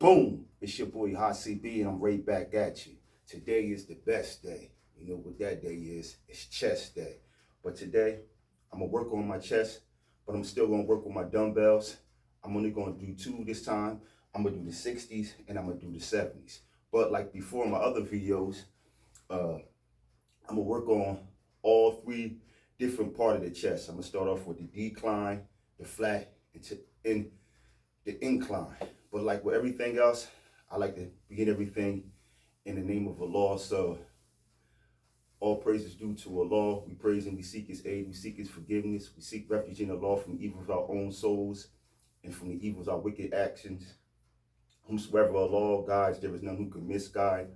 Boom! It's your boy Hot CB, and I'm right back at you. Today is the best day. You know what that day is? It's chest day. But today, I'm gonna work on my chest, but I'm still gonna work with my dumbbells. I'm only gonna do two this time. I'm gonna do the 60s and I'm gonna do the 70s. But like before in my other videos, I'm gonna work on all three different parts of the chest. I'm gonna start off with the decline, the flat, and the incline. But like with everything else, I like to begin everything in the name of Allah. So all praise is due to Allah. We praise and we seek His aid. We seek His forgiveness. We seek refuge in Allah from the evil of our own souls and from the evils of our wicked actions. Whomsoever Allah guides, there is none who can misguide.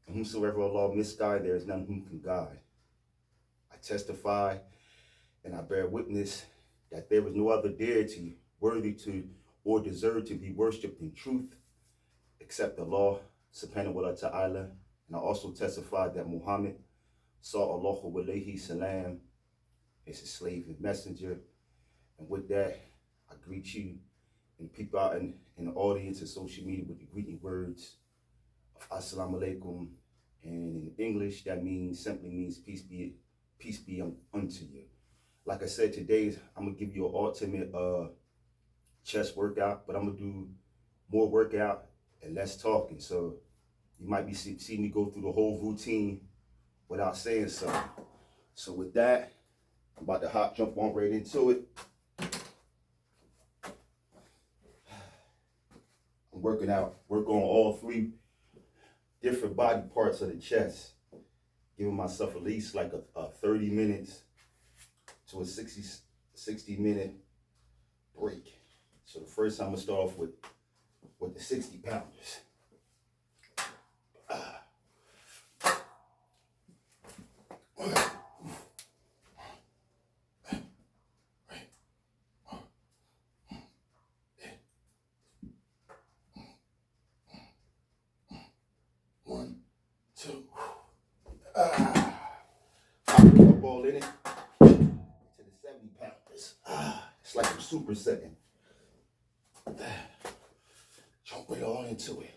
And whomsoever Allah misguide, there is none who can guide. I testify and I bear witness that there is no other deity worthy to or deserve to be worshipped in truth except Allah subhanahu wa ta'ala. And I also testify that Muhammad sallallahu alayhi salam is his slave and messenger. And with that, I greet you and people out in the audience and social media with the greeting words of Assalamu alaikum. And in English, that simply means peace be unto you. Like I said, today I'm gonna give you an ultimate chest workout, but I'm gonna do more workout and less talking. So you might be see me go through the whole routine without saying something. So with that, I'm about to jump on right into it. I'm work on all three different body parts of the chest, giving myself at least like a 30 minutes to a 60 minute break. So the first time I'm gonna start off with the 60 pounders. One, two. Pop the ball in it to the 70 pounders. It's like I'm supersetting. Jump right all into it.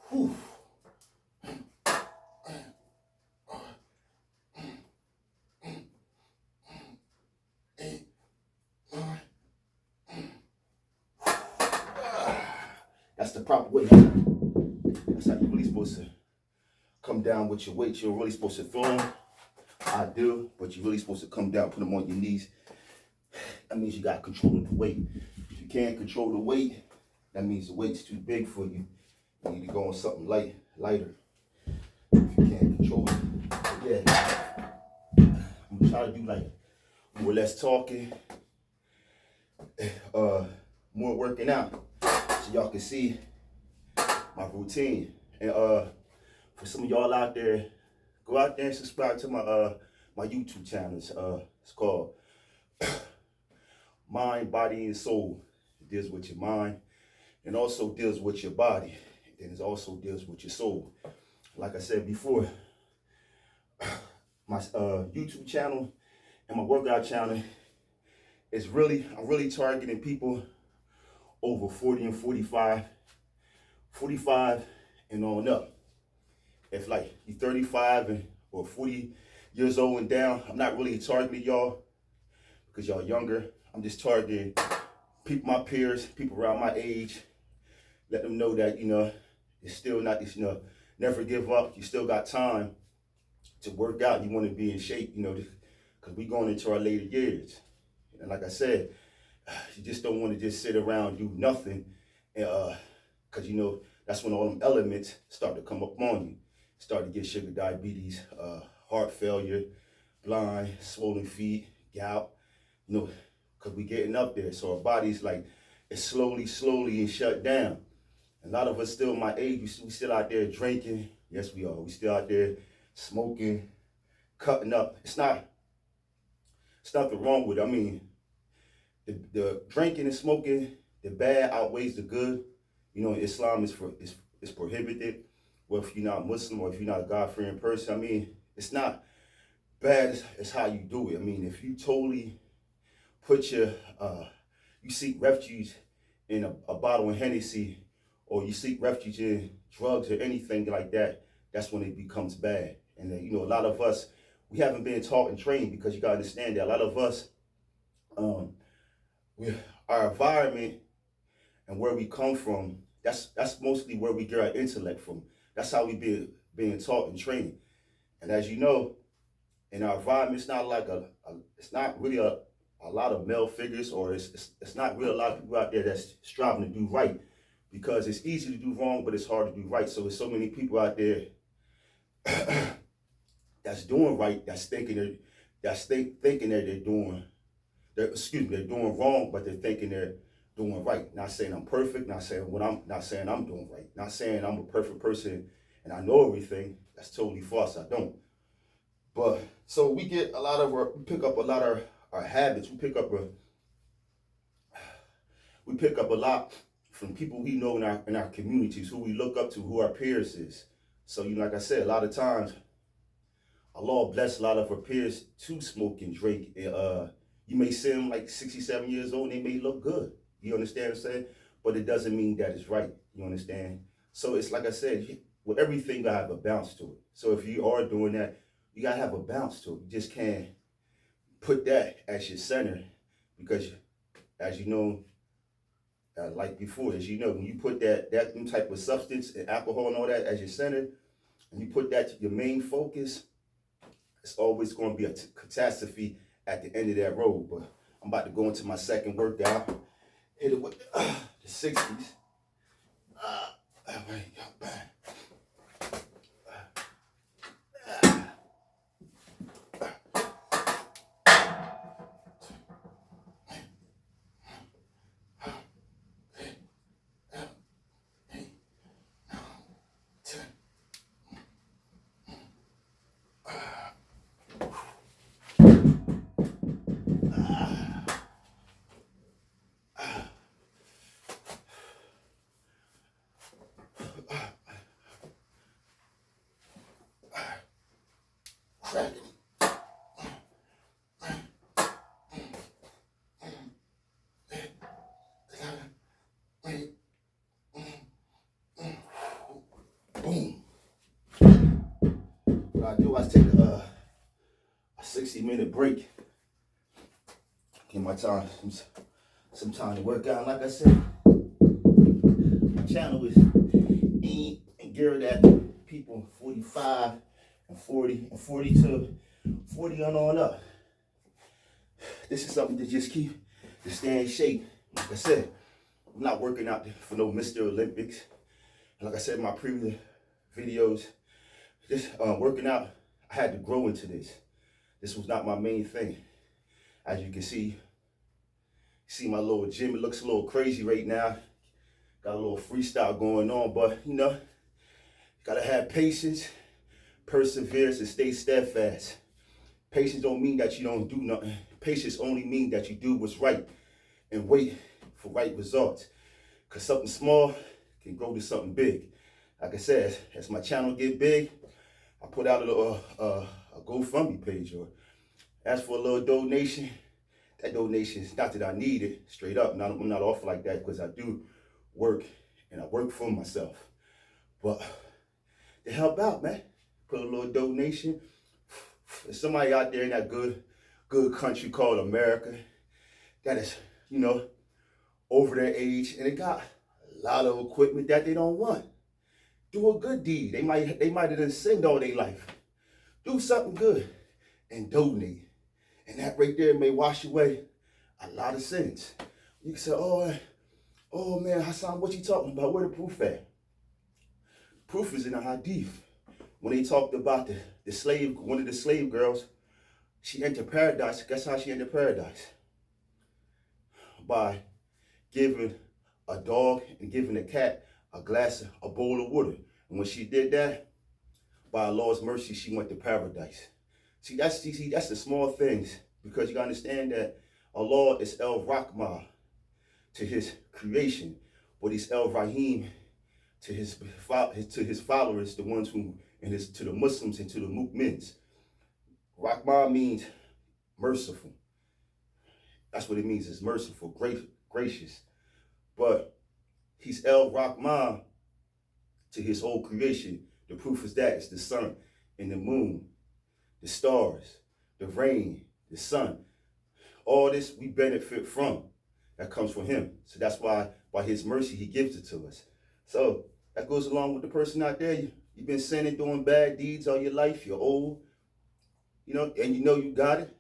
Whew. That's the proper way. That's how you're really supposed to come down with your weight. You're really supposed to throw them. I do, but you're really supposed to come down, put them on your knees. That means you got to control the weight. If you can't control the weight, that means the weight's too big for you. You need to go on something lighter. If you can't control it. But yeah, I'm gonna try to do like more or less talking, more working out, so y'all can see my routine. And for some of y'all out there, go out there and subscribe to my YouTube channel. It's called Mind, Body, and Soul. It deals with your mind and also deals with your body. And it also deals with your soul. Like I said before, my YouTube channel and my workout channel is I'm really targeting people over 40 and 45 and on up. If like you're 35 or 40 years old and down, I'm not really targeting y'all because y'all younger. I'm just targeting people, my peers, people around my age. Let them know that, it's still not, never give up. You still got time to work out. You want to be in shape, because we're going into our later years. And like I said, you just don't want to just sit around, do nothing, because, that's when all them elements start to come up on you. Start to get sugar diabetes, heart failure, blind, swollen feet, gout, because we getting up there. So our body's like, it's slowly and shut down. A lot of us still my age, we still out there drinking. Yes, we are. We still out there smoking, cutting up. It's nothing wrong with it. I mean, the drinking and smoking, the bad outweighs the good. Islam is prohibited. Well, if you're not Muslim or if you're not a God-fearing person, I mean, it's not bad as how you do it. I mean, if you totally put you seek refuge in a bottle of Hennessy, or you seek refuge in drugs or anything like that, that's when it becomes bad. And then, a lot of us, we haven't been taught and trained, because you gotta understand that a lot of us, um, our environment and where we come from, that's mostly where we get our intellect from. That's how we being taught and trained. And as you know, in our environment, it's not like it's not really a lot of male figures, or it's not really a lot of people out there that's striving to do right, because it's easy to do wrong, but it's hard to do right. So there's so many people out there that's doing right, thinking that they're doing wrong, but they're thinking they're doing right. Not saying I'm perfect, not saying I'm doing right, not saying I'm a perfect person and I know everything. That's totally false. I don't. But so we pick up a lot of our habits. We pick up a lot from people we know in our communities, who we look up to, who our peers is. So like I said, a lot of times Allah bless a lot of our peers to smoke and drink. You may see them like 67 years old and they may look good. You understand what I'm saying? But it doesn't mean that it's right. You understand? So it's like I said, with everything, you gotta have a bounce to it. So if you are doing that, you gotta have a bounce to it. You just can't put that as your center, because as you know, like before, as you know, when you put that type of substance and alcohol and all that as your center, and you put that to your main focus, it's always going to be a catastrophe at the end of that road. But I'm about to go into my second workout. Hit it with the 60s. Boom. What I do, I take a 60-minute break. Give my time some time to work out. Like I said, my channel is aimed and geared at people 45 and 40 and 40 to 40 on up. This is something to stay in shape. Like I said, I'm not working out for no Mr. Olympics. And like I said in my previous videos, this working out, I had to grow into this. This was not my main thing. As you can see my little gym. It looks a little crazy right now. Got a little freestyle going on, but gotta have patience, perseverance, and stay steadfast. Patience don't mean that you don't do nothing. Patience only means that you do what's right and wait for right results. Because something small can grow to something big. Like I said, as my channel get big, I put out a GoFundMe page, or ask for a little donation. That donation is not that I need it, straight up. I'm not off like that, because I do work, and I work for myself. But to help out, man, put a little donation. There's somebody out there in that good country called America that is, over their age, and they got a lot of equipment that they don't want. Do a good deed. They might have done sinned all their life. Do something good and donate. And that right there may wash away a lot of sins. You can say, oh man, Hassan, what you talking about? Where the proof at? Proof is in the hadith. When they talked about the slave, one of the slave girls, she entered paradise. Guess how she entered paradise? By giving a dog and giving a cat a bowl of water. And when she did that, by Allah's mercy, she went to paradise. See, that's the small things, because you gotta understand that Allah is El Rahman to his creation, but he's El Rahim to his followers, the ones who, to the Muslims and to the mu'mins. Rahman means merciful. That's what it means, is merciful, gracious. but he's El Rahman to his whole creation. The proof is that it's the sun and the moon, the stars, the rain, the sun. All this we benefit from. That comes from him. So that's why by his mercy, he gives it to us. So that goes along with the person out there. You've been sinning, doing bad deeds all your life. You're old, and you know you got it.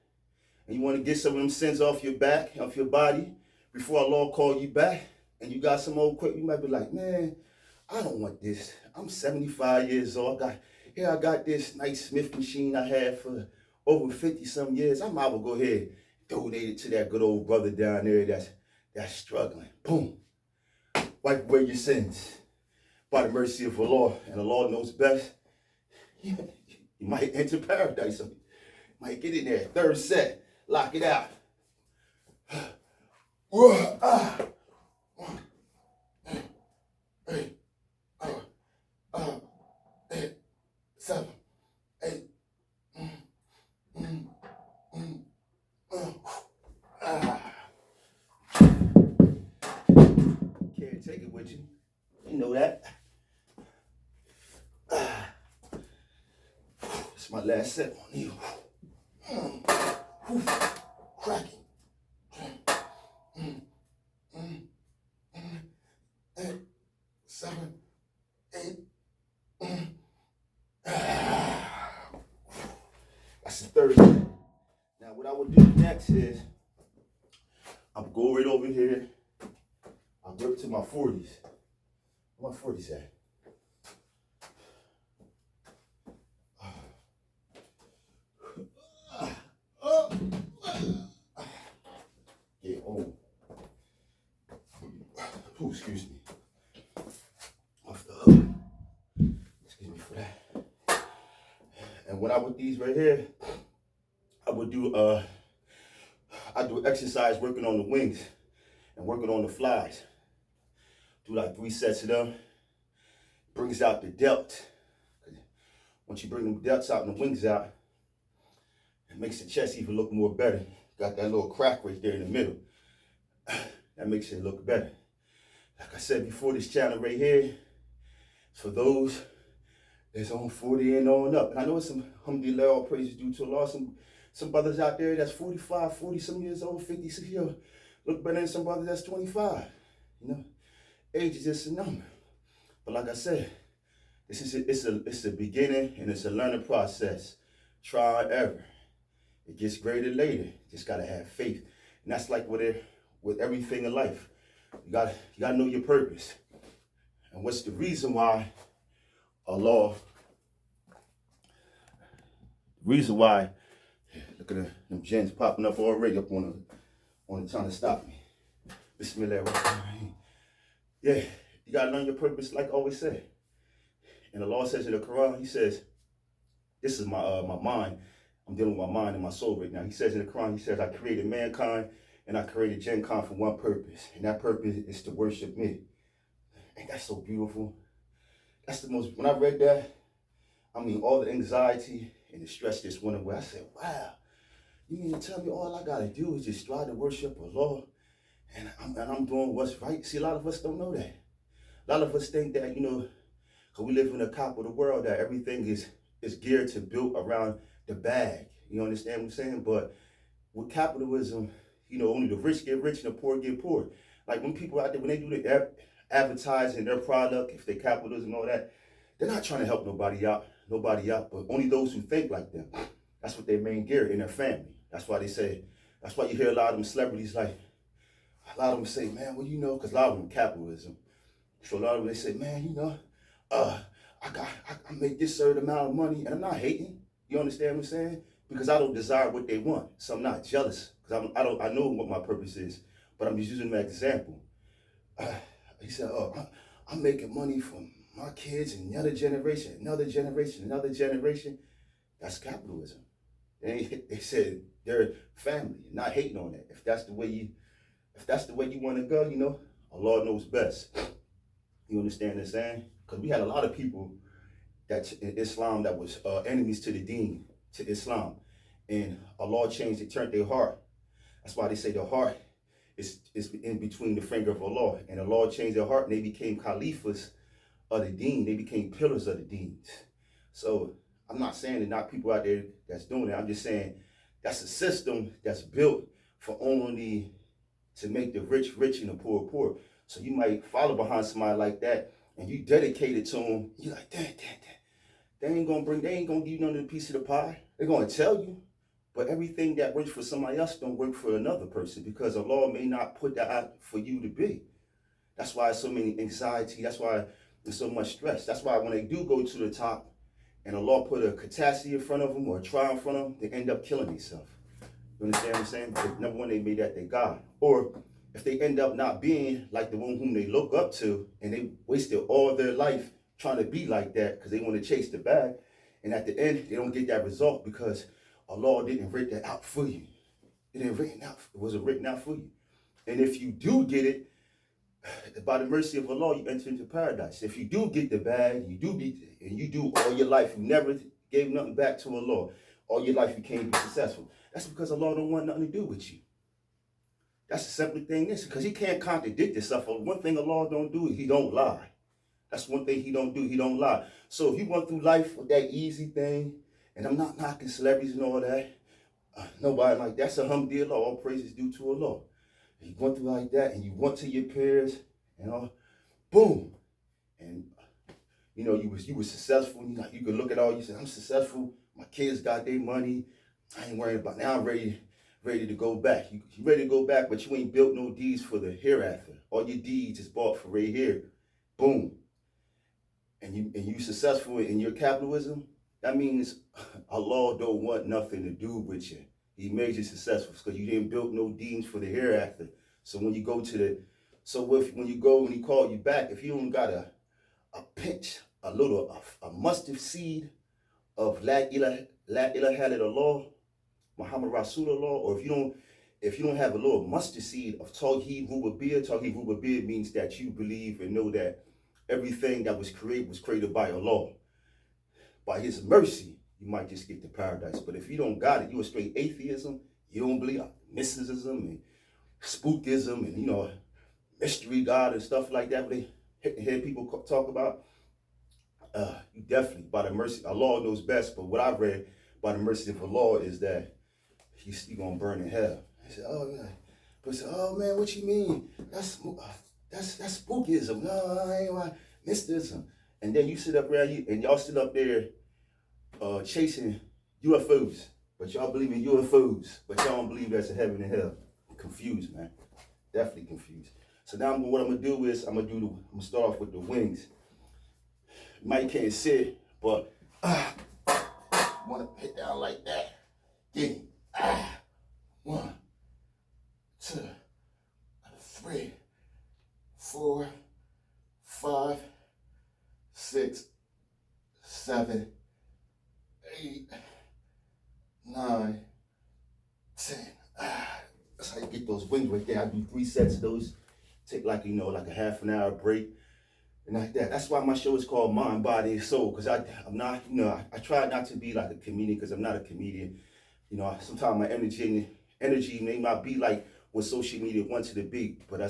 And you want to get some of them sins off your back, off your body, before Allah call you back. And you got some old quick, you might be like, man, I don't want this. I'm 75 years old. I got this nice Smith machine I had for over 50 some years. I might as well go ahead and donate it to that good old brother down there that's struggling. Boom. Wipe away your sins by the mercy of Allah, and the Lord knows best. You might enter paradise. You might get in there. Third set. Lock it out. 7, 8. Can't take it with you. You know that. It's my last set on you. Cracking. 7, 8. That's the third set. Now what I would do next is I'll go right over here. I'll go up to my 40s. Where my 40s at? Yeah, oh. Ooh, excuse me. Off the hook. Excuse me for that. And when I would these right here, I would do exercise working on the wings and working on the flies. Do like 3 sets of them. Brings out the depth. Once you bring the depths out and the wings out, it makes the chest even look more better. Got that little crack right there in the middle. That makes it look better. Like I said before, this channel right here, for those that's on 40 and on up. And I know it's some, alhamdulillah, all praises due to Allah. Some brothers out there that's 45, 40 some years old, 50, 60 years, look better than some brothers that's 25. Age is just a number. But like I said, it's a beginning and it's a learning process. Trial and error. It gets greater later. Just gotta have faith. And that's like with everything in life. You gotta know your purpose. And what's the reason why Allah, look at them gens popping up already up on the trying to stop me. Bismillah. Yeah, you gotta learn your purpose, like I always say. And Allah says in the Quran, He says, this is my mind. I'm dealing with my mind and my soul right now. He says in the Quran, He says, I created mankind and I created genkind for one purpose. And that purpose is to worship me. Ain't that so beautiful? That's the most, when I read that, I mean, all the anxiety and the stress just went away. I said, wow, you mean to tell me all I gotta do is just strive to worship Allah and I'm doing what's right? See, a lot of us don't know that. A lot of us think that, because we live in a capital world, that everything is geared to build around the bag. You understand what I'm saying? But with capitalism, only the rich get rich and the poor get poor. Like when people out there, when they do the advertising their product, if they capitalism and all that, they're not trying to help nobody out, but only those who think like them. That's what their main gear in their family. That's why you hear a lot of them celebrities, like, a lot of them say, man, well, because a lot of them capitalism. So a lot of them, they say, man, I make this certain amount of money, and I'm not hating. You understand what I'm saying? Because I don't desire what they want. So I'm not jealous. Because I know what my purpose is. But I'm just using that example. He said, I'm making money from my kids and another generation. That's capitalism. They said they're family, not hating on that. If that's the way you want to go, Allah knows best. You understand what I'm saying? Because we had a lot of people that in Islam that was enemies to the deen, to Islam. And Allah changed it, turned their heart. That's why they say the heart it's in between the finger of Allah. And Allah changed their heart and they became caliphs of the deen. They became pillars of the deens. So I'm not saying that not people out there that's doing it. I'm just saying that's a system that's built for only to make the rich rich and the poor poor. So you might follow behind somebody like that and you dedicated to them. You're like, damn. They ain't gonna give you none of the piece of the pie. They're gonna tell you. But everything that works for somebody else don't work for another person because Allah may not put that out for you to be. That's why so many anxiety. That's why there's so much stress. That's why when they do go to the top and Allah put a catastrophe in front of them or a trial in front of them, they end up killing themselves. You understand what I'm saying? Because number one, they made that their God. Or if they end up not being like the one whom they look up to and they wasted all their life trying to be like that because they want to chase the bag. And at the end, they don't get that result because Allah didn't write that out for you. It wasn't written out for you. And if you do get it, by the mercy of Allah, you enter into paradise. If you do get the bag, you do all your life, you never gave nothing back to Allah. All your life you can't be successful. That's because Allah don't want nothing to do with you. That's the simple thing is because He can't contradict Himself. One thing Allah don't do is He don't lie. That's one thing He don't do. He don't lie. So if you went through life with that easy thing, and I'm not knocking celebrities and all that. Nobody like that's alhamdulillah, all praises due to Allah. You went through like that and you went to your peers and all, boom. And you know, you were successful. You could look at all, you said, I'm successful, my kids got their money. I ain't worried about now I'm ready to go back. You ready to go back, but you ain't built no deeds for the hereafter. All your deeds is bought for right here. Boom. And you successful in your capitalism. That means Allah don't want nothing to do with you. He made you successful because you didn't build no deeds for the hereafter. So when you go when you go and He called you back, if you don't got a pinch, a mustard seed of La ilaha illallah, Muhammad Rasulullah, or if you don't have a little mustard seed of Tawheed Rububiyya means that you believe and know that everything that was created by Allah. By His mercy, you might just get to paradise. But if you don't got it, you a straight atheism, you don't believe mysticism and spookism and, mystery God and stuff like that, they hear people talk about, you definitely, by the mercy, Allah knows best, but what I've read by the mercy of Allah is that you're going to burn in hell. I said, oh, yeah. But I said, oh, man, what you mean? That's spookism. No, I ain't like mysticism. And then you sit up around you, and y'all sit up there chasing UFOs, but y'all believe in UFOs, but y'all don't believe there's a heaven and hell. I'm confused, man. Definitely confused. So now what I'm gonna do is I'm gonna start off with the wings. You might can't see it, but wanna hit down like that. Yeah. 1, 2, 3, 4, 5, 6, 7, 8, 9, 10. That's how you get those wings right there. I do 3 sets of those. Take like a half an hour break and like that. That's why my show is called Mind, Body, and Soul. Because I'm not, I try not to be like a comedian because I'm not a comedian. Sometimes my energy may not be like what social media wants it to be. But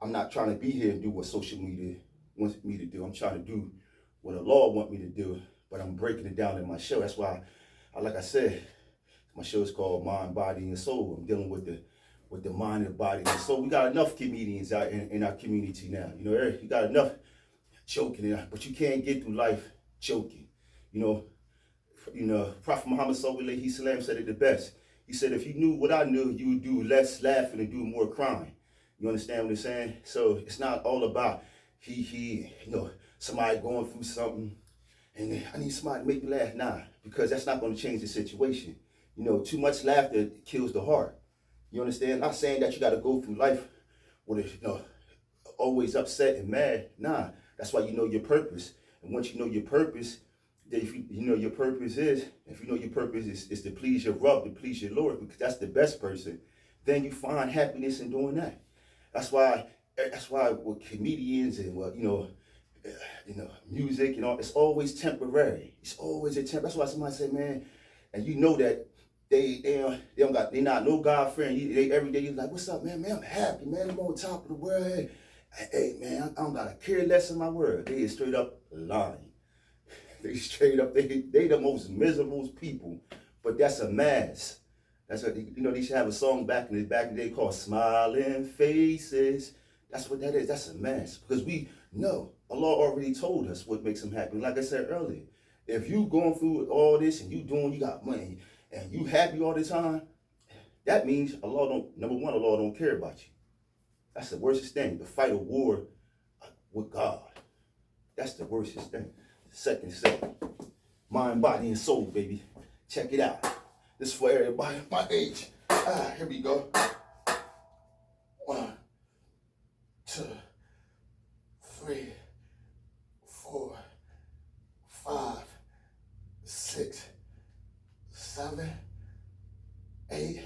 I'm not trying to be here and do what social media wants me to do. I'm trying to do what the law want me to do, but I'm breaking it down in my show. That's why, like I said, my show is called Mind, Body, and Soul. I'm dealing with the mind and body and soul. We got enough comedians out in our community now. You got enough joking, but you can't get through life joking. Prophet Muhammad sallallahu alaihi wasallam said it the best. He said, if you knew what I knew, you would do less laughing and do more crying. You understand what I'm saying? So it's not all about somebody going through something and I need somebody to make me laugh. Nah, because that's not going to change the situation. Too much laughter kills the heart. You understand? Not saying that you got to go through life with always upset and mad. Nah, that's why you know your purpose. And once you know your purpose, then if you know your purpose is to please your Rabb, to please your Lord, because that's the best person, then you find happiness in doing that. That's why with comedians and music, it's always temporary. It's always a temp. That's why somebody say, man, and you know that they not no God friend. They every day you like, what's up, man? Man, I'm happy, man. I'm on top of the world. Hey, man, I don't gotta care less in my word. They is straight up lying. They straight up, they the most miserable people. But that's a mask. That's what they should have a song back in the day called "Smiling Faces." That's what that is. That's a mask because we know Allah already told us what makes them happy. Like I said earlier, if you going through all this and you got money and you happy all the time, that means Allah don't care about you. That's the worstest thing. To fight a war with God. That's the worstest thing. Second, mind, body, and soul, baby. Check it out. This is for everybody my age. Here we go. 1, 2, 3, 4, 5, 6, 7, 8,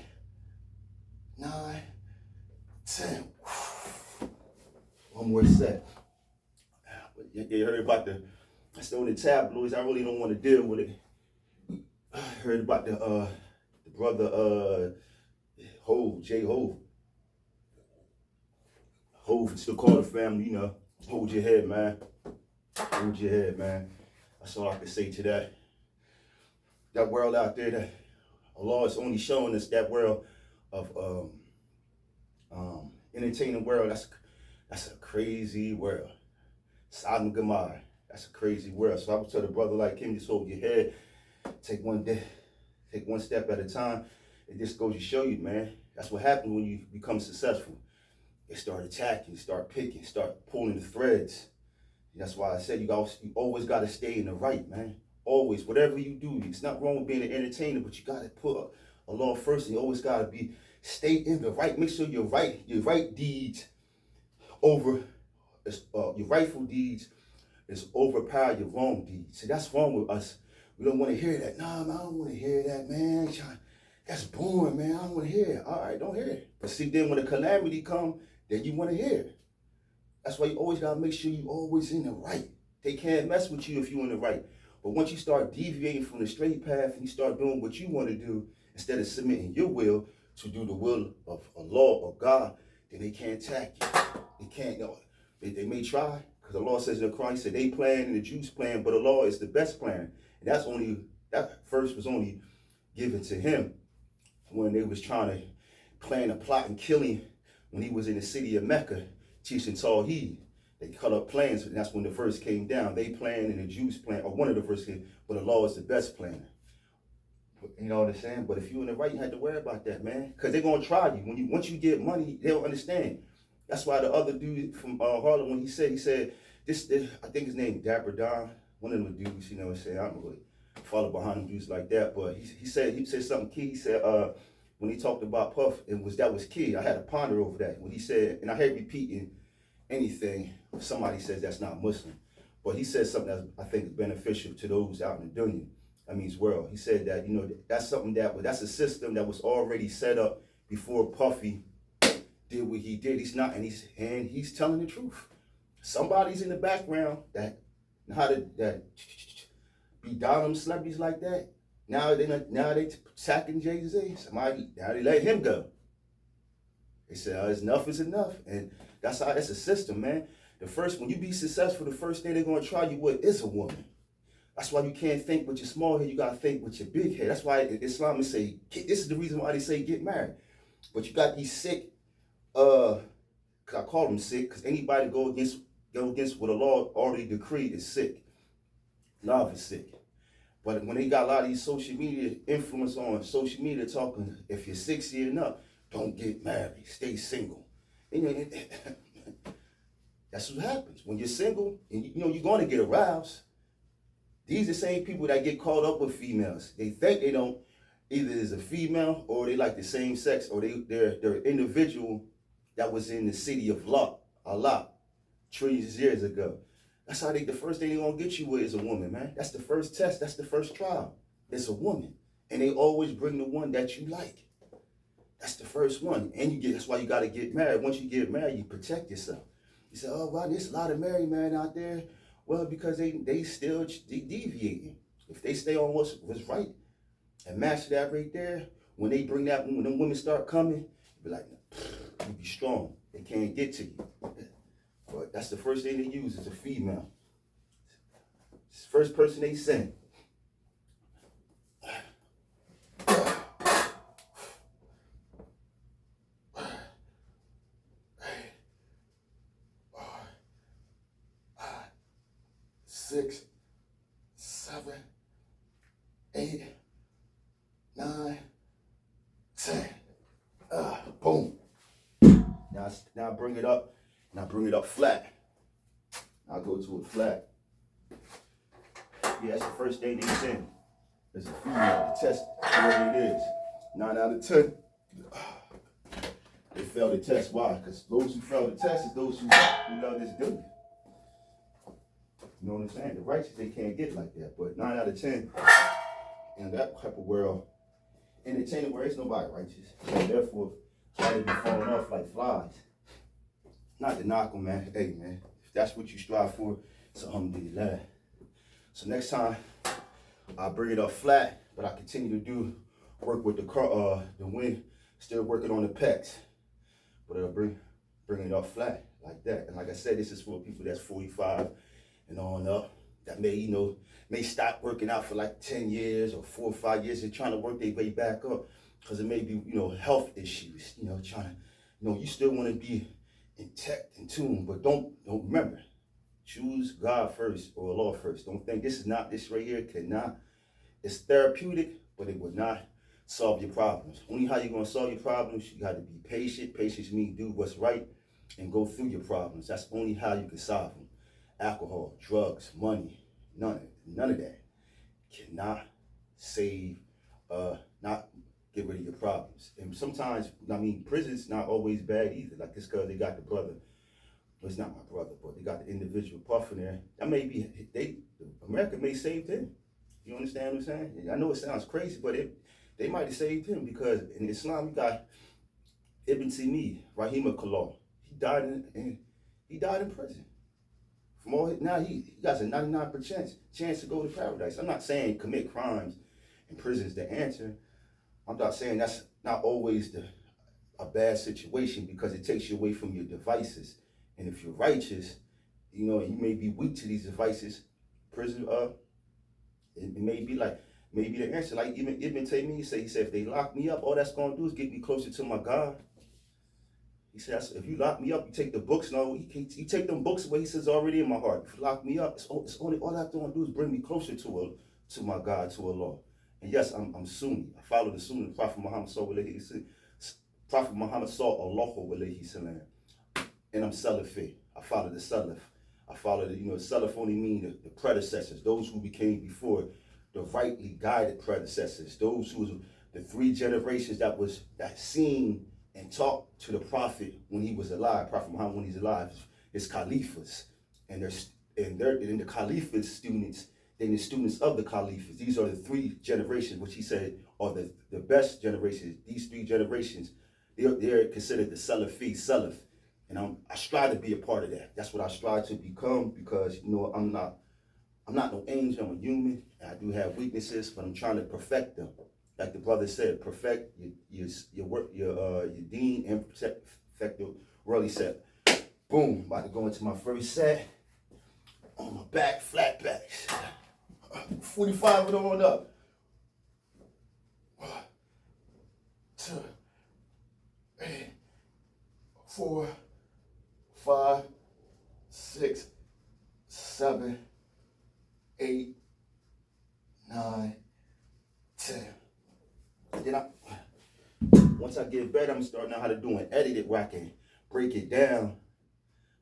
9, 10. One more set. You heard about that's on the tabloids. I really don't want to deal with it. I heard about the brother Hove, J. Hove. Hove still call the family, hold your head, man. Hold your head, man. That's all I can say to that. That world out there, that Allah is only showing us that world of entertaining world. That's a crazy world. Sodom Gomorrah. That's a crazy world. So I would tell the brother like him, just hold your head. Take one step at a time. It just goes to show you, man. That's what happens when you become successful. They start attacking, start picking, start pulling the threads. And that's why I said you always got to stay in the right, man. Always, whatever you do, it's not wrong with being an entertainer, but you got to put Allah first. And you always got to stay in the right. Make sure your right deeds over your rightful deeds is overpower your wrong deeds. See, that's wrong with us. We don't want to hear that. Nah, man, I don't want to hear that, man. That's boring, man. I don't want to hear it. All right, don't hear it. But see, then when the calamity comes, then you want to hear it. That's why you always got to make sure you always in the right. They can't mess with you if you're in the right. But once you start deviating from the straight path and you start doing what you want to do, instead of submitting your will to do the will of Allah or God, then they can't attack you. They can't, they may try, because the law says in the Quran, he said they plan and the Jews plan, but Allah is the best plan. And that verse was only given to him when they was trying to plan a plot and kill him when he was in the city of Mecca teaching Tawheed. They cut up plans, and that's when the verse came down. They planned and the Jews planned, or one of the verses came, but Allah is the best planner. You know what I'm saying? But if you're in the right, you have to worry about that, man. Because they're going to try you. Once you get money, they'll understand. That's why the other dude from Harlem, when he said, this, I think his name Dapper Don, one of the dudes, you know what I'm saying? I don't really follow behind them dudes like that, but he said something key. He said, when he talked about Puff, that was key. I had to ponder over that. When he said, and I hate repeating anything, if somebody says that's not Muslim, but he said something that I think is beneficial to those out in the dunya. That means world. He said that, that's something that's a system that was already set up before Puffy did what he did. He's telling the truth. Somebody's in the background that be down celebrities like that. Now they attacking Jay-Z. Now they let him go. They said, enough is enough. And that's a system, man. When you be successful, the first thing they're going to try you with is a woman. That's why you can't think with your small head. You got to think with your big head. That's why Islam say, this is the reason why they say get married. But you got these sick, because I call them sick, because anybody go against what the law already decreed is sick. Love is sick. But when they got a lot of these social media influence on social media talking, if you're 60 and up, don't get married, stay single. That's what happens. When you're single, and you're going to get aroused. These are the same people that get caught up with females. They think they don't, either is a female or they like the same sex, or they're an individual that was in the city of Allah, trillions years ago. That's how the first thing they're going to get you with is a woman, man. That's the first test. That's the first trial. It's a woman. And they always bring the one that you like. That's the first one. And that's why you got to get married. Once you get married, you protect yourself. You say, oh, well, there's a lot of married men out there. Well, because they still deviating. If they stay on what's right and match that right there, when they bring that, when them women start coming, be like, you be strong. They can't get to you. But that's the first thing they use is a female. It's the first person they send. 6, 7, 8, 9, 10. Boom. Now I bring it up, and I bring it up flat. I'll go to it flat. Yeah, that's the first thing they send. There's a female to test whatever it is. 9 out of 10. They fail the test. Why? Because those who fail the test is those who love this dude. You know what I'm saying? The righteous, they can't get like that. But 9 out of 10, in that type of world, entertainment where there's nobody righteous. So therefore, they be falling off like flies. Not to knock them, man. Hey, man, if that's what you strive for, so alhamdulillah. So next time, I bring it up flat, but I continue to do work with the wind, still working on the pecs. But I'll bring it up flat like that. And like I said, this is for people that's 45 and on up that may stop working out for like 10 years or 4 or 5 years and trying to work their way back up because it may be, health issues, trying to, you still want to be intact, in tune, but don't remember, choose God first or Allah first. Don't think this right here cannot, it's therapeutic, but it will not solve your problems. Only how you're going to solve your problems, you got to be patient. Patience means do what's right and go through your problems. That's only how you can solve them. Alcohol, drugs, money, none of that cannot save, not get rid of your problems. And sometimes, prison's not always bad either. Like this because they got the brother. Well, it's not my brother, but they got the individual puff in there. That may be, America may save them. You understand what I'm saying? I know it sounds crazy, but they might have saved him because in Islam, you got Ibn Taymiyyah, Rahimahullah. He died in prison. Now he got a 99% chance to go to paradise. I'm not saying commit crimes in prison is the answer. I'm not saying that's not always a bad situation because it takes you away from your devices. And if you're righteous, and you may be weak to these devices, prison, it may be the answer. Like even Ibn Taymiyyah he said, if they lock me up, all that's going to do is get me closer to my God. He says, if you lock me up, you take the books. No, you take them books away. He says, already in my heart. If you lock me up, it's only all I have to do is bring me closer to my God, to Allah. And yes, I'm Sunni. I follow the Sunni. Prophet Muhammad Prophet Muhammad sallallahu alayhi salam. And I'm Salafi. I follow the Salaf. I follow Salaf only mean the predecessors, those who became before, the rightly guided predecessors, those who the 3 generations that seen and talked to the Prophet when he was alive, Prophet Muhammad when he's alive, his Caliphs, and the Caliph's students, then the students of the Caliphs. These are the 3 generations, which he said are the best generations. These 3 generations, they're considered the Salaf. And I strive to be a part of that. That's what I strive to become because I'm not no angel. I'm a human. And I do have weaknesses, but I'm trying to perfect them. Like the brother said, perfect your work, your deen, and perfect the worldly set. Boom! About to go into my first set on my back, flat backs. 45 and on up. 1, 2, 3, 4, 5, 6, 7, 8, 9, 10. Then once I get better, I'm starting out how to do an edit where I can break it down.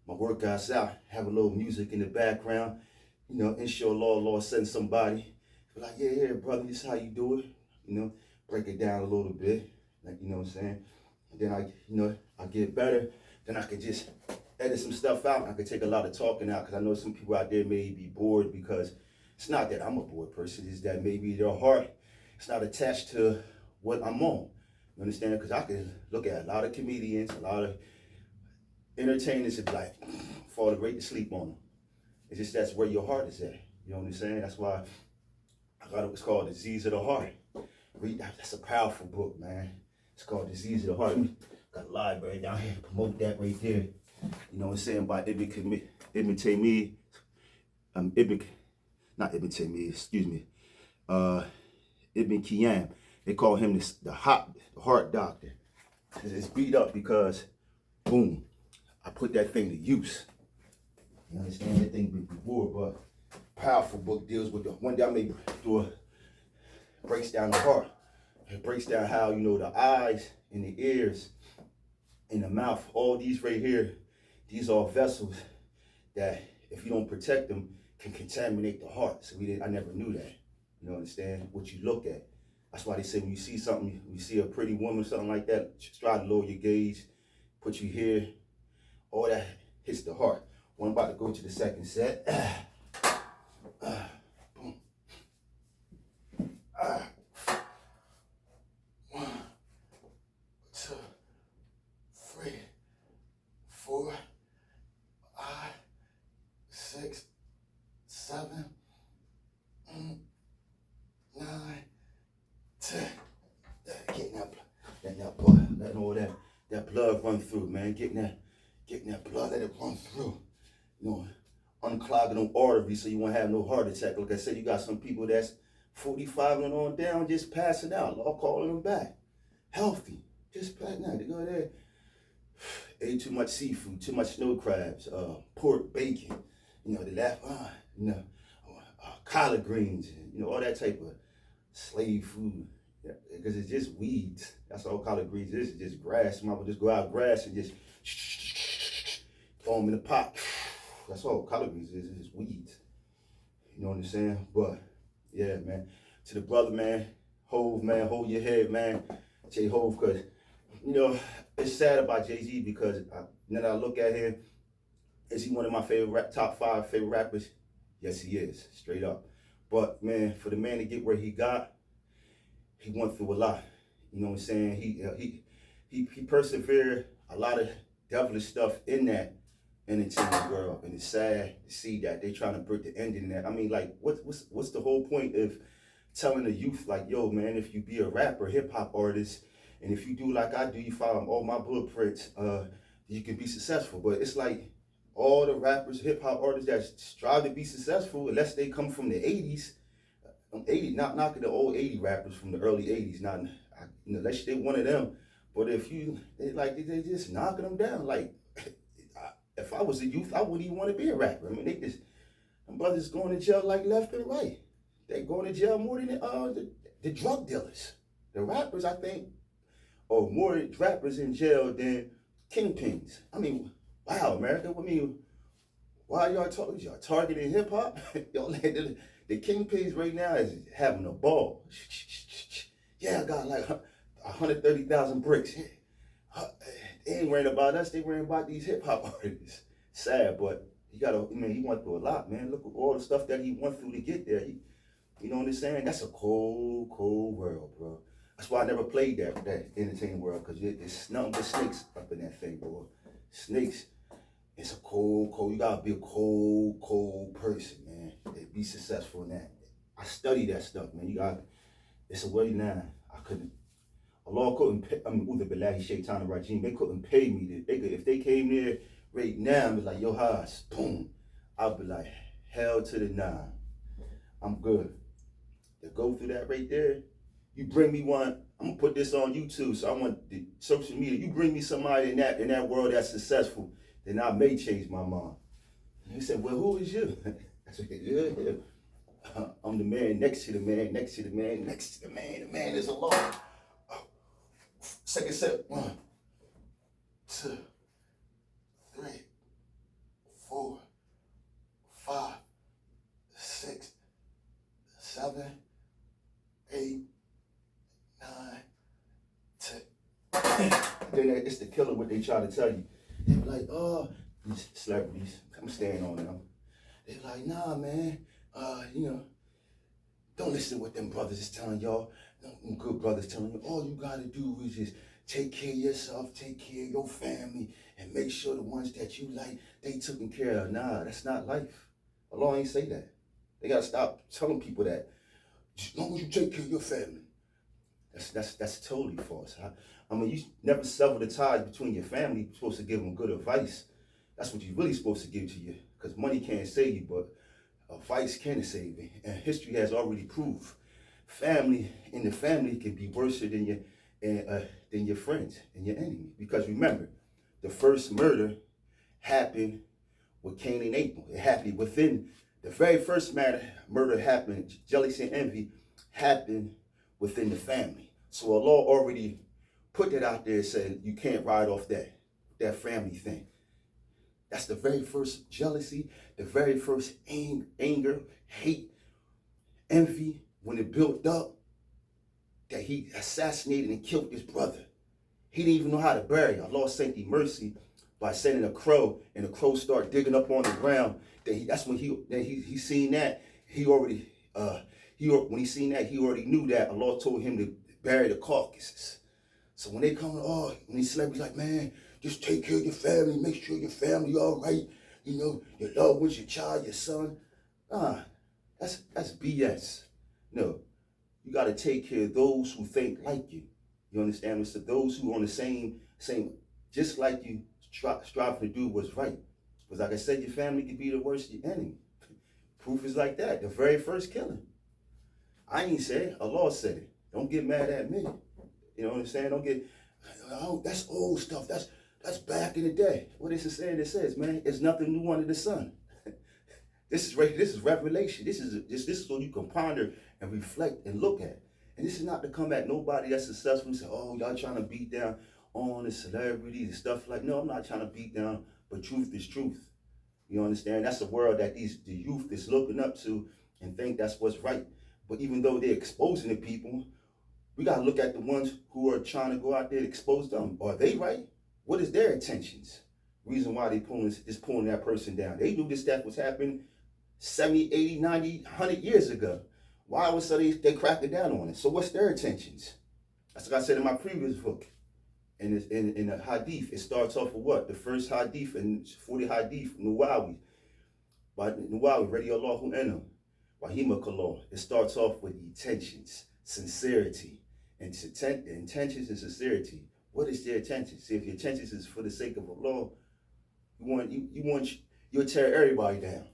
My workouts out, have a little music in the background. Inshallah, Allah send somebody. Be like, yeah, brother, this is how you do it. Break it down a little bit. Like, what I'm saying? And then I get better. Then I can just edit some stuff out. I can take a lot of talking out because I know some people out there may be bored because it's not that I'm a bored person. It's that maybe their heart is not attached to what I'm on. You understand? Because I can look at a lot of comedians, a lot of entertainers and be like, fall right to sleep on them. It's just that's where your heart is at. You know what I'm saying? That's why I got what's called the disease of the heart. Read that. That's a powerful book, man. It's called Disease of the Heart. Got a library down here. Promote that right there. You know what I'm saying? By Ibn Taymiyyah. Not Ibn Taymiyyah, excuse me. Ibn Qiyam. They call him the heart doctor. It's beat up because, boom, I put that thing to use. You understand? That thing been war, but powerful book deals with the one day I may do a breaks down the heart. It breaks down how, you know, the eyes and the ears and the mouth, all these right here, these are vessels that if you don't protect them can contaminate the heart. So I never knew that. You know, understand what you look at. That's why they say when you see something, you see a pretty woman or something like that, try to lower your gaze, put you here, all that hits the heart. Well, I'm about to go to the second set. Boom. 1, 2, 3, 4, 5, 6, 7, 9, 10. Getting that blood, letting all that blood run through, man. Getting that blood, let it run through. You know, unclogging them arteries so you won't have no heart attack. Like I said, you got some people that's 45 and on down, just passing out. Lord calling them back. Healthy, just passing out. They go there, ate too much seafood, too much snow crabs, pork, bacon. You know, they laugh, you know, collard greens, you know, all that type of slave food. Yeah, because it's just weeds. That's all collard greens is. It's just grass. Somebody would just go out grass and just throw them in the pot. That's all collard greens is. It's just weeds. You know what I'm saying? But yeah, man. To the brother, man, Hove, man, hold your head, man. J Hove, because you know it's sad about Jay-Z because now that I look at him, is he one of my favorite top 5 favorite rappers? Yes, he is, straight up. But man, for the man to get where he got, he went through a lot. You know what I'm saying? He persevered a lot of devilish stuff in that entertainment world, and it's sad to see that they trying to break the ending in that. I mean, like, what's the whole point of telling the youth, like, yo, man, if you be a rapper, hip hop artist, and if you do like I do, you follow all my blueprints, you can be successful. But it's like all the rappers, hip hop artists that strive to be successful, unless they come from the 80s. 80, not knocking the old 80 rappers from the early 80s, not, you know, unless they one of them. But if they just knocking them down. Like, if I was a youth, I wouldn't even want to be a rapper. I mean, them brothers going to jail like left and right. They going to jail more than the drug dealers. The rappers, I think, are more rappers in jail than kingpins. I mean, wow, America. I mean, why y'all targeting hip hop? Y'all the kingpins right now is having a ball. Yeah, I got like 130,000 bricks. They ain't worrying about us. They worrying about these hip hop artists. Sad, but he went through a lot, man. Look at all the stuff that he went through to get there. You know what I'm saying? That's a cold, cold world, bro. That's why I never played that entertainment world, because it's nothing but snakes up in that thing, bro. Snakes. It's a cold, you gotta be a cold person, man. To be successful in that. I study that stuff, man. It's a way now. Allah couldn't pay, they couldn't pay me. If they came there right now and be like, yo, Haas, boom, I'd be like, hell to the nah. I'm good. To go through that right there, you bring me one, I'm gonna put this on YouTube, so I want the social media. You bring me somebody in that world that's successful, then I may change my mind. And he said, well, who is you? I said, yeah. I'm the man next to the man, next to the man, next to the man. The man is alone. Second set. 1, 2, 3, 4, 5, 6, 7, 8, 9, 10. Then it's the killer what they try to tell you. They be like, oh, these celebrities, I'm staying on them. They're like, nah, man, you know, don't listen to what them brothers is telling y'all. Them good brothers telling you, all you gotta do is just take care of yourself, take care of your family, and make sure the ones that you like, they taken care of. Nah, that's not life. Allah ain't say that. They gotta stop telling people that. As long as you take care of your family, That's totally false. I mean, you never sever the ties between your family. You're supposed to give them good advice. That's what you're really supposed to give to you, because money can't save you, but advice can save you. And history has already proved family in the family can be worse than your friends and your enemy. Because remember, the first murder happened with Cain and Abel. It happened within the very first murder happened. Jealousy and envy happened within the family. So Allah already put that out there, saying you can't ride off that family thing. That's the very first jealousy, the very first anger, hate, envy, when it built up, that he assassinated and killed his brother. He didn't even know how to bury. Allah sent him mercy by sending a crow, and the crow started digging up on the ground. That's when he seen that. When he seen that, he already knew that Allah told him to bury the carcasses. So when they come, when these celebrities like, man, just take care of your family, make sure your family all right, you know, your loved ones, your child, your son. That's BS. No, you got to take care of those who think like you. You understand? It's those who are on the same, just like you, strive to do what's right. Because like I said, your family could be the worst enemy. Proof is like that. The very first killing. I ain't said it. Allah said it. Don't get mad at me. You know what I'm saying? Don't get, oh, that's old stuff. That's back in the day. What is it saying? It says, man, there's nothing new under the sun. This is revelation. This is so you can ponder and reflect and look at. And this is not to come at nobody that's successful and say, oh, y'all trying to beat down on the celebrities and stuff like. No, I'm not trying to beat down, but truth is truth. You understand? That's a world that the youth is looking up to and think that's what's right. But even though they're exposing the people, we got to look at the ones who are trying to go out there and expose them. Are they right? What is their intentions? Reason why they pulling that person down. They knew this stuff was happening 70, 80, 90, 100 years ago. Why was they cracking down on it? So what's their intentions? That's what I said in my previous book. In the hadith, it starts off with what? The first hadith and 40 hadith, Nuwawi. By Nuwawi, radiallahu anhu, rahimakallah. It starts off with intentions, sincerity. And intentions and sincerity. What is their intentions? See, if your intentions is for the sake of Allah, you'll tear everybody down.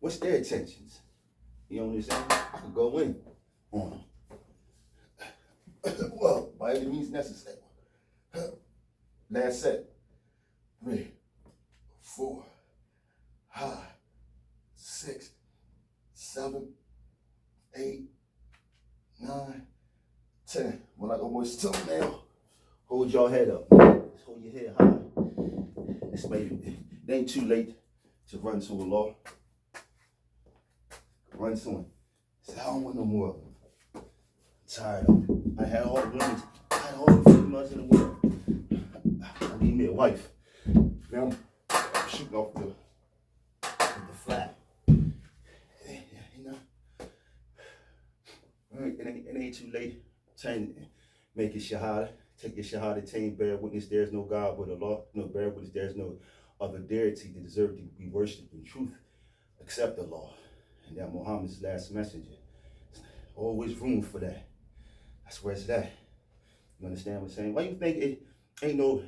What's their intentions? You know what I'm saying? I could go in on them. Well, by any means necessary. Last set. 3, 4, 5, 6, 7, 8, 9, 10. When I almost took now, hold your head up. Just hold your head high. It ain't too late to run to Allah. Run to him. Say, I don't want no more of them. I'm tired of it. I had all the women. I had all the females in the world. I need me a wife. Now I'm shooting off the flat. You know, it ain't too late. Make it shahada. Take your shahada, team, bear witness there is no God but Allah. No, bear witness there is no other deity that deserves to be worshipped in truth except Allah. And that Muhammad's last messenger. Always room for that. That's where it's at. You understand what I'm saying? Why you think it ain't no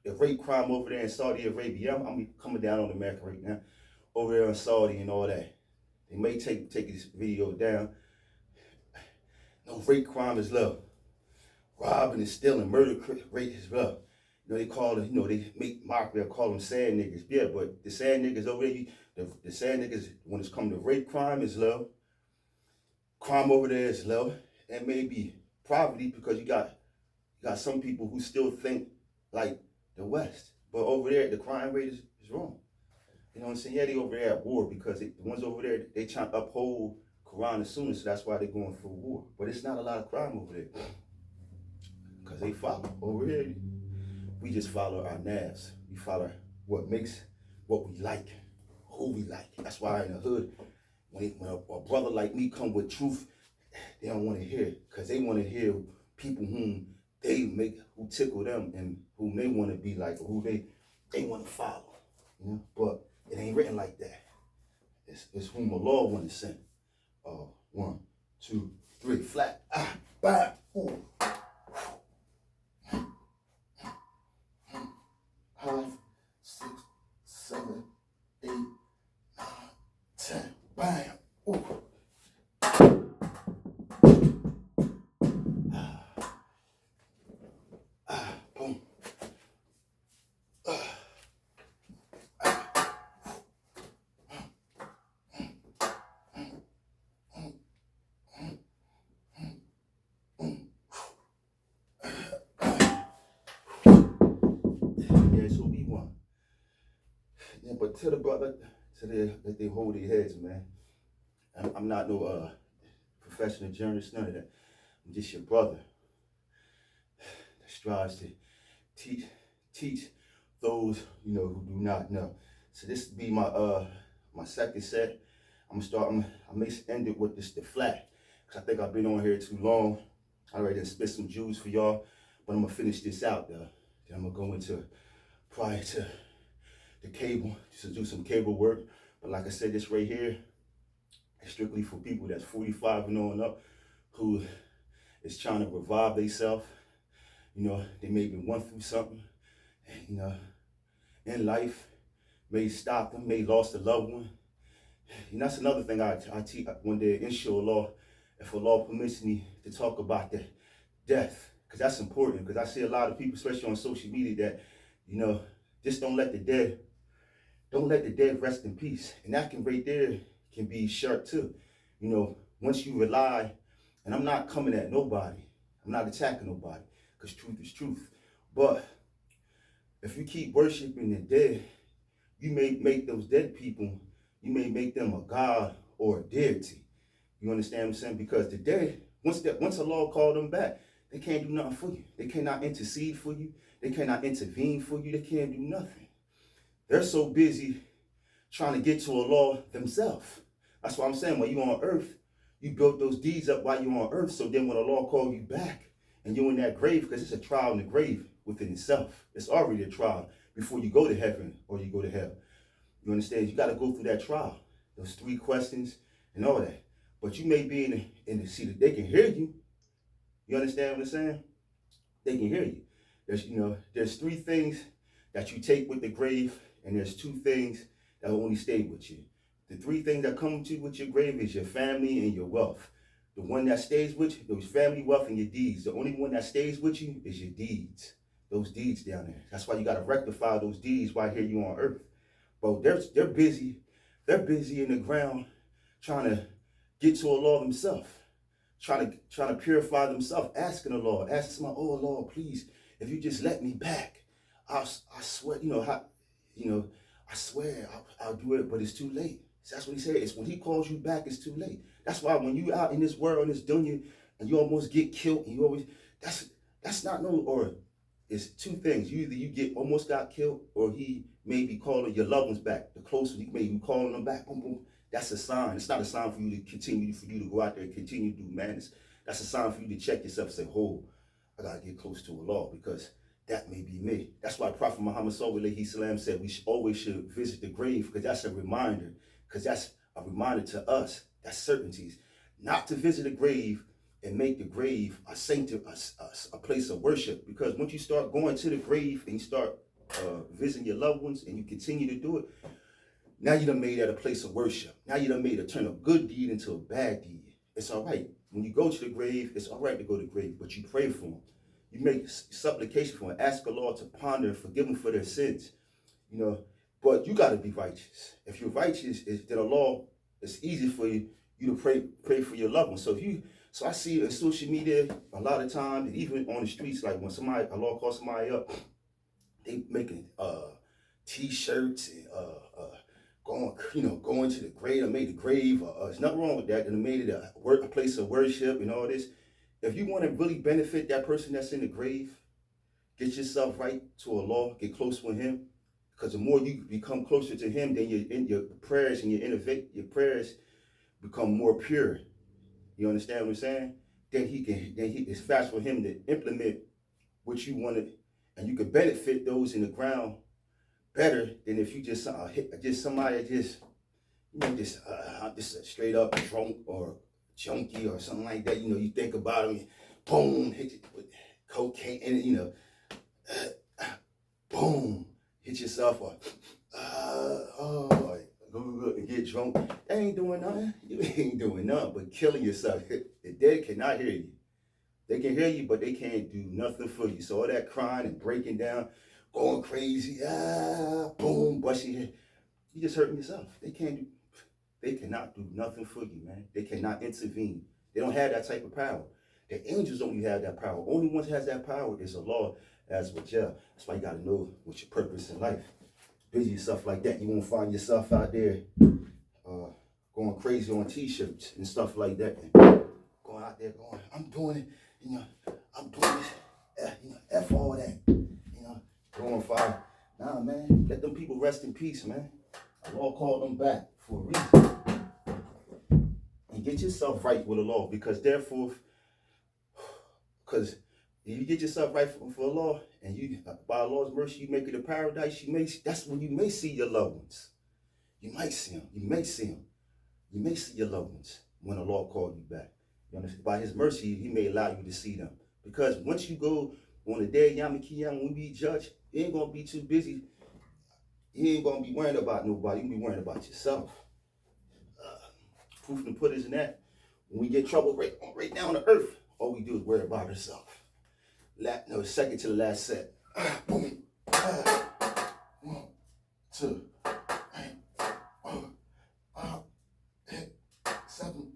rape crime over there in Saudi Arabia? I'm coming down on America right now. Over there in Saudi and all that. They may take this video down. No, rape crime is love. Robbing and stealing, murder rate is love. You know, they call it, they make mockery or call them sad niggas. Yeah, but the sad niggas over there, the sad niggas, when it's come to rape crime, is love. Crime over there is love. And maybe poverty, because you got some people who still think like the West. But over there, the crime rate is wrong. You know what I'm saying? Yeah, they over there at war because the ones over there, they trying to uphold Quran as soon, so that's why they're going for war. But it's not a lot of crime over there. Because they follow. Over here, we just follow our navs. We follow what we like, who we like. That's why in the hood, when a brother like me come with truth, they don't want to hear it. Because they want to hear people who tickle them and whom they want to be like, or who they want to follow. You know? But it ain't written like that. It's whom Allah want to send. 1, 2, 3, flat. Bam. 4, 5, 6, 7, 8, 9, 10. Bam. Ooh. Boom. Yeah, so we won. Yeah, but tell the brother, that they hold their heads, man. I'm not no professional journalist, none of that. I'm just your brother that strives to teach those, who do not know. So this will be my second set. I may end it with the flat, because I think I've been on here too long. I already done spit some juice for y'all, but I'm gonna finish this out though. Then I'm gonna go into prior to the cable, just to do some cable work. But like I said, this right here is strictly for people that's 45 and on up, who is trying to revive themselves. They maybe went through something, in life, may stop them, may lost a loved one. That's another thing I teach one day, inshallah, if Allah permits me to talk about the death, because that's important, because I see a lot of people, especially on social media, that, just don't let the dead rest in peace. And that can right there can be short too. Once you rely, and I'm not coming at nobody, I'm not attacking nobody, because truth is truth. But if you keep worshiping the dead, you may make those dead people, you may make them a god or a deity. You understand what I'm saying? Because the dead, once Allah called them back, they can't do nothing for you. They cannot intercede for you. They cannot intervene for you. They can't do nothing. They're so busy trying to get to Allah themselves. That's why I'm saying, when you're on earth, you built those deeds up while you're on earth. So then when Allah called you back and you're in that grave, because it's a trial in the grave within itself. It's already a trial before you go to heaven or you go to hell. You understand? You got to go through that trial, those 3 questions and all that. But you may be in the seat that they can hear you. You understand what I'm saying? They can hear you. There's 3 things that you take with the grave, and there's 2 things that will only stay with you. The 3 things that come to you with your grave is your family and your wealth. The one that stays with you, those family, wealth, and your deeds. The only one that stays with you is your deeds. Those deeds down there. That's why you got to rectify those deeds while here you on earth. But they're busy in the ground trying to get to Allah themselves, trying to purify themselves, asking somebody, oh Lord, please, if you just let me back, I swear, I swear I'll do it, but it's too late. So that's what he said. It's when he calls you back, it's too late. That's why when you out in this world, in this dunya, and you almost get killed, and you always, that's not no, or it's 2 things. Either you almost got killed, or he may be calling your loved ones back. The closer you may be calling them back, boom, boom. That's a sign. It's not a sign for you to go out there and continue to do madness. That's a sign for you to check yourself and say, oh, I got to get close to Allah, because that may be me. That's why Prophet Muhammad sallallahu alaihi wasallam said we should visit the grave, because that's a reminder. Because that's a reminder to us, that's certainties, not to visit a grave and make the grave a place of worship. Because once you start going to the grave and you start visiting your loved ones and you continue to do it, now you done made that a place of worship. Now you done made it turn a good deed into a bad deed. It's all right. When you go to the grave, it's all right to go to the grave, but you pray for them. You make supplication for them, ask Allah to ponder and forgive them for their sins. But you got to be righteous. If you're righteous, then Allah, it's easy for you to pray for your loved ones. So I see on social media a lot of times, even on the streets, like when Allah calls somebody up, they making t-shirts and going to the grave. I made the grave. There's nothing wrong with that. And I made it a place of worship and all this. If you want to really benefit that person that's in the grave, get yourself right to Allah, get close with Him. Because the more you become closer to Him, then your prayers and your prayers become more pure. You understand what I'm saying? Then it's fast for Him to implement what you wanted, and you can benefit those in the ground better than if you just somebody just a straight up drunk or junkie or something like that. You think about them, boom, hit you with cocaine, and you know, boom, hit yourself up. Go and get drunk. That ain't doing nothing. You ain't doing nothing but killing yourself. The dead cannot hear you. They can hear you, but they can't do nothing for you. So all that crying and breaking down, going crazy, boom, bust your head. You just hurting yourself. They cannot do nothing for you, man. They cannot intervene. They don't have that type of power. The angels only have that power. Only one who has that power is Allah, as with Jah. That's why you gotta know what your purpose in life. Busy yourself like that. You won't find yourself out there going crazy on t-shirts and stuff like that. And going out there going, I'm doing it, you know, I'm doing this, F all that, going fire. Nah, man, let them people rest in peace, man. Allah called them back for a reason. And get yourself right with Allah, because if you get yourself right for Allah, and you, by Allah's mercy, you make it a paradise, that's when you may see your loved ones. You might see them. You may see them. You may see your loved ones when Allah called you back. You understand? By His mercy, He may allow you to see them. Because once you go on the day of Yom Kippur, when we be judged, you ain't going to be too busy. You ain't going to be worrying about nobody. You be worrying about yourself. Proof and put is in that. When we get trouble right now on the earth, all we do is worry about ourselves. Second to the last set. Boom. 1, 2, 7.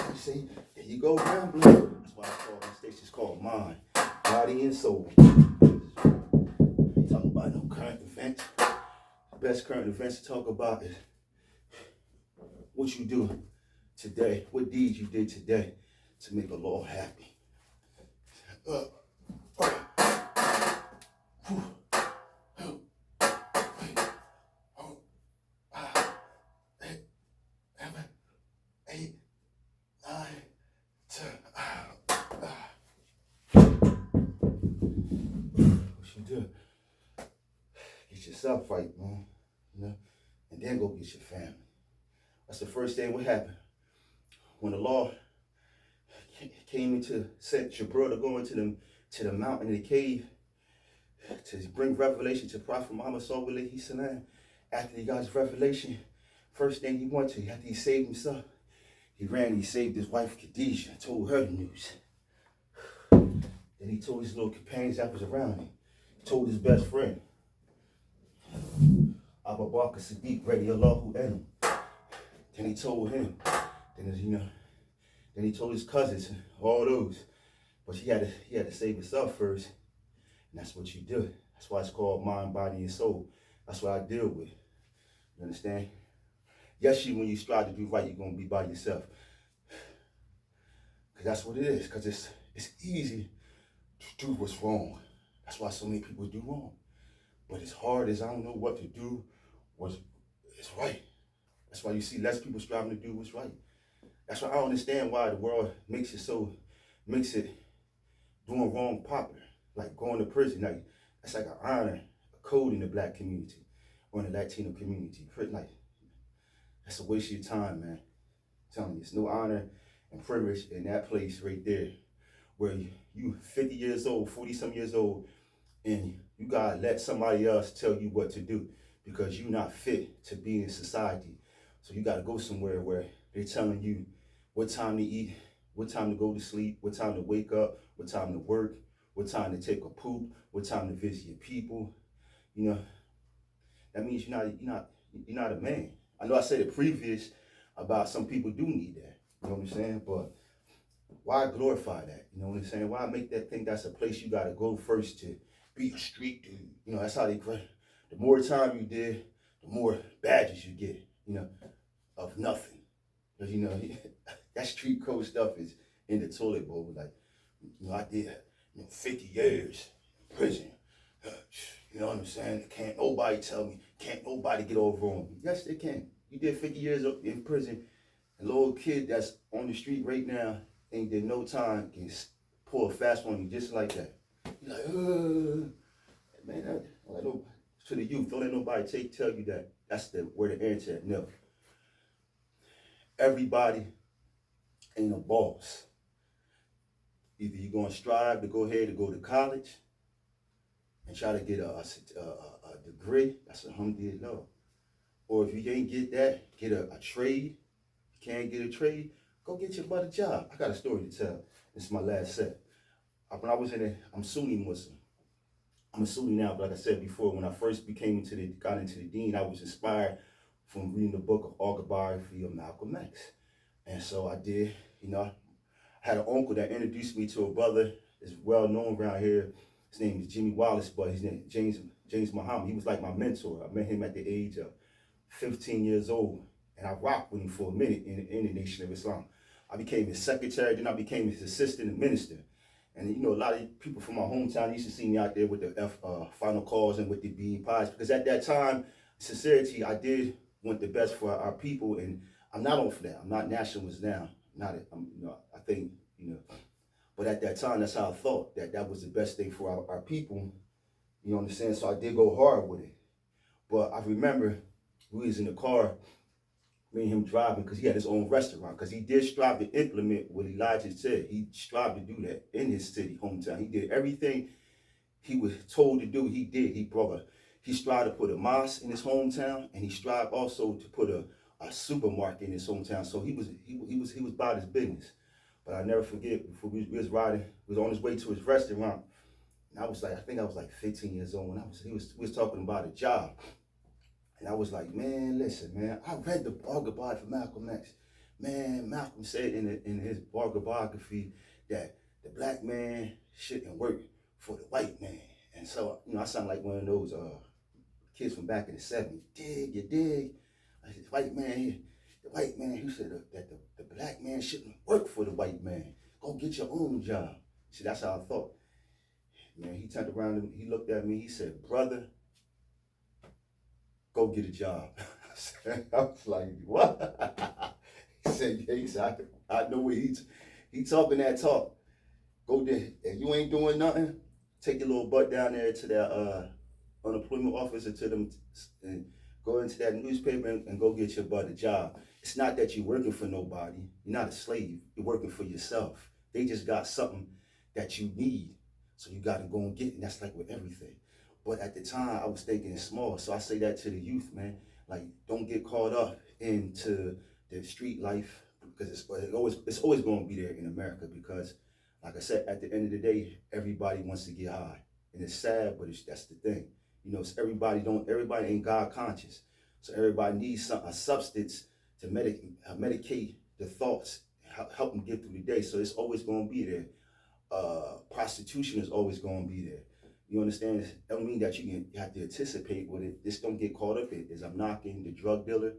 You see, there you go, gambling. That's why my station's called Mind, Body, and Soul. Talking about no current events. The best current events to talk about is what you do today, what deeds you did today to make Allah happy. What you do? Get yourself right, man. And then go get your family. That's the first thing what happened. When the law came into set your brother going to the mountain in the cave to bring revelation to Prophet Muhammad sallallahu alaihi wasallam. After he got his revelation, first thing he went to, after he saved himself, he saved his wife Khadijah, told her the news. Then he told his little companions that was around him. He told his best friend, Abu Bakr Siddiq radiallahu anhu. Then he told him, then he told his cousins, all those. But he had to save himself first. And that's what you do. That's why it's called mind, body, and soul. That's what I deal with. You understand? Yes, when you strive to do right, you're going to be by yourself. Because that's what it is. Because it's easy to do what's wrong. That's why so many people do wrong. But it's hard as I don't know what to do, what's right. That's why you see less people striving to do what's right. That's why I don't understand why the world makes it doing wrong popular. Like going to prison. Like, that's like an honor, a code in the black community or in the Latino community. Like, that's a waste of your time, man. I'm telling you, it's no honor and privilege in that place right there where you 50 years old, 40-some years old, and you gotta let somebody else tell you what to do because you're not fit to be in society. So you gotta go somewhere where they're telling you what time to eat, what time to go to sleep, what time to wake up, what time to work, what time to take a poop, what time to visit your people. That means you're not a man. I know I said it previous about some people do need that. You know what I'm saying? But why glorify that? You know what I'm saying? Why make that think that's a place you gotta go first to be a street dude? That's how they credit. The more time you did, the more badges you get, of nothing. Because, that street code stuff is in the toilet bowl. Like, I did, 50 years in prison. You know what I'm saying? Can't nobody tell me, can't nobody get over on me. Yes, they can. You did 50 years in prison. A little kid that's on the street right now ain't did no time can pull a fast one on you just like that. You're like, man, to the youth, don't let nobody tell you that. That's where the answer at. No. everybody ain't a boss. Either you're going to strive to go ahead and go to college and try to get a degree. That's alhamdulillah. Or if you can't get that, get a trade. You can't get a trade, go get your butt a job. I got a story to tell. This is my last set. When I was I'm Sunni Muslim. I'm a Sunni now, but like I said before, when I first got into the deen, I was inspired from reading the book of autobiography of Malcolm X. And so I did, I had an uncle that introduced me to a brother that's well known around here. His name is Jimmy Wallace, but his name is James Muhammad. He was like my mentor. I met him at the age of 15 years old, and I rocked with him for a minute in the Nation of Islam. I became his secretary, then I became his assistant minister. And a lot of people from my hometown used to see me out there with the final calls and with the bean pies, because at that time, sincerity, I did want the best for our people, and I'm not on for that. I'm not nationalist now. I think, but at that time, that's how I thought, that was the best thing for our people. You understand? So I did go hard with it. But I remember we was in the car, me and him driving, because he had his own restaurant, because he did strive to implement what Elijah said. He strived to do that in his city, hometown. He did everything he was told to do, he did. He strived to put a mosque in his hometown, and he strived also to put a supermarket in his hometown. So he was about his business. But I never forget, before we was riding, we was on his way to his restaurant, and I think I was like 15 years old, and we was talking about a job. And I was like, man, listen, man, I read the autobiography for Malcolm X. Man, Malcolm said in his autobiography that the black man shouldn't work for the white man. And so, I sound like one of those kids from back in the 70s. You dig? I said, the white man, he said that the black man shouldn't work for the white man. Go get your own job. See, that's how I thought. Man, he turned around and he looked at me, he said, brother, go get a job. I was like, what? He said, I know what he talking that talk. Go there. If you ain't doing nothing, take your little butt down there to that unemployment office or to them, and go into that newspaper and go get your butt a job. It's not that you're working for nobody. You're not a slave. You're working for yourself. They just got something that you need, so you got to go and get it. And that's like with everything. But at the time, I was thinking small. So I say that to the youth, man. Like, don't get caught up into the street life, because it's always going to be there in America. Because, like I said, at the end of the day, everybody wants to get high, and it's sad, but that's the thing. Everybody ain't God conscious. So everybody needs a substance to medicate the thoughts, help them get through the day. So it's always going to be there. Prostitution is always going to be there. You understand? It don't mean that you have to anticipate with it. Just don't get caught up in it. As I'm knocking the drug dealer,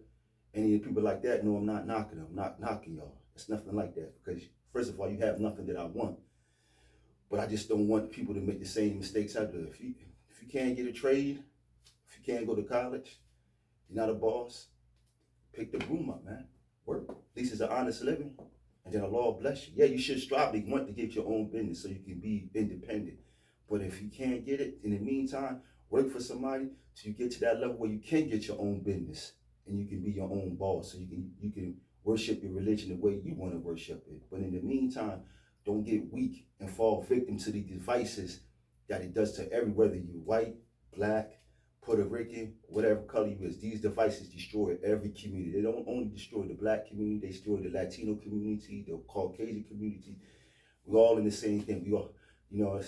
any of the people like that, no, I'm not knocking them. I'm not knocking y'all. It's nothing like that. Because first of all, you have nothing that I want. But I just don't want people to make the same mistakes I do. If you can't get a trade, if you can't go to college, you're not a boss, pick the broom up, man. Work. At least it's an honest living. And then Allah will bless you. Yeah, you should strive to want to get your own business so you can be independent. But if you can't get it, in the meantime, work for somebody till you get to that level where you can get your own business and you can be your own boss, so you can worship your religion the way you want to worship it. But in the meantime, don't get weak and fall victim to the devices that it does to whether you're white, black, Puerto Rican, whatever color you is. These devices destroy every community. They don't only destroy the black community, they destroy the Latino community, the Caucasian community. We're all in the same thing. We all,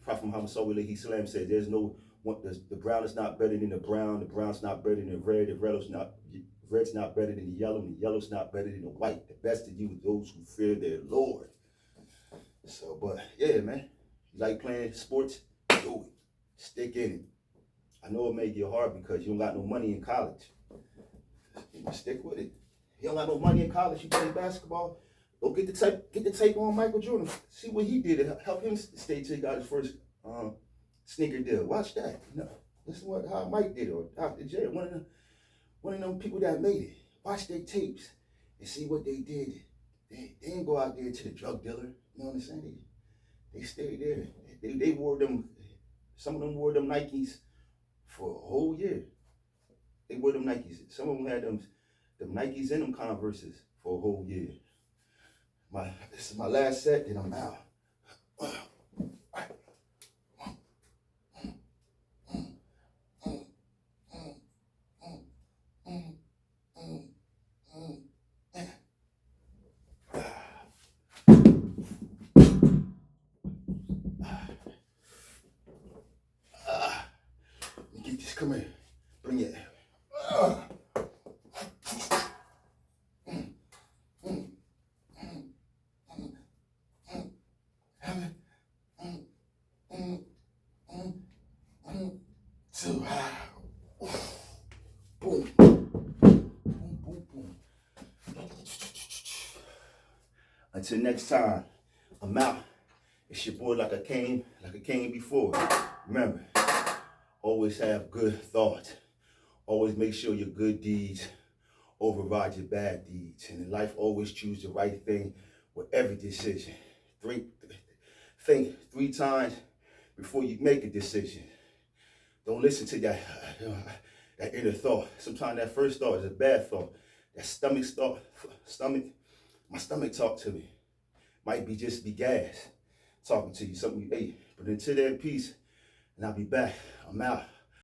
Prophet Muhammad Sallallahu Alaihi Wasallam said, there's no one, the brown is not better than the brown's not better than the red, red's not better than the yellow's not better than the white. The best of you are those who fear their Lord. So, but yeah, man, you like playing sports? Do it. Stick in it. I know it may get hard because you don't got no money in college. Stick with it. You don't got no money in college, you play basketball. Go get the tape on Michael Jordan. See what he did to help him stay till he got his first sneaker deal. Watch that. Listen how Mike did, or Dr. J, one of them people that made it. Watch their tapes and see what they did. They didn't go out there to the drug dealer. You know what I'm saying? They stayed there. They wore them. Some of them wore them Nikes for a whole year. They wore them Nikes. Some of them had them them Nikes and them Converses for a whole year. This is my last set, then I'm out. Get this, come here, bring it. Two, boom, boom, boom, boom. Until next time, I'm out. It's your boy like I came before. Remember, always have good thoughts. Always make sure your good deeds override your bad deeds. And in life, always choose the right thing with every decision. Think 3 times before you make a decision. Don't listen to that inner thought. Sometimes that first thought is a bad thought. That my stomach talk to me. Might be just be gas talking to you, something you ate. But until then, peace, and I'll be back. I'm out.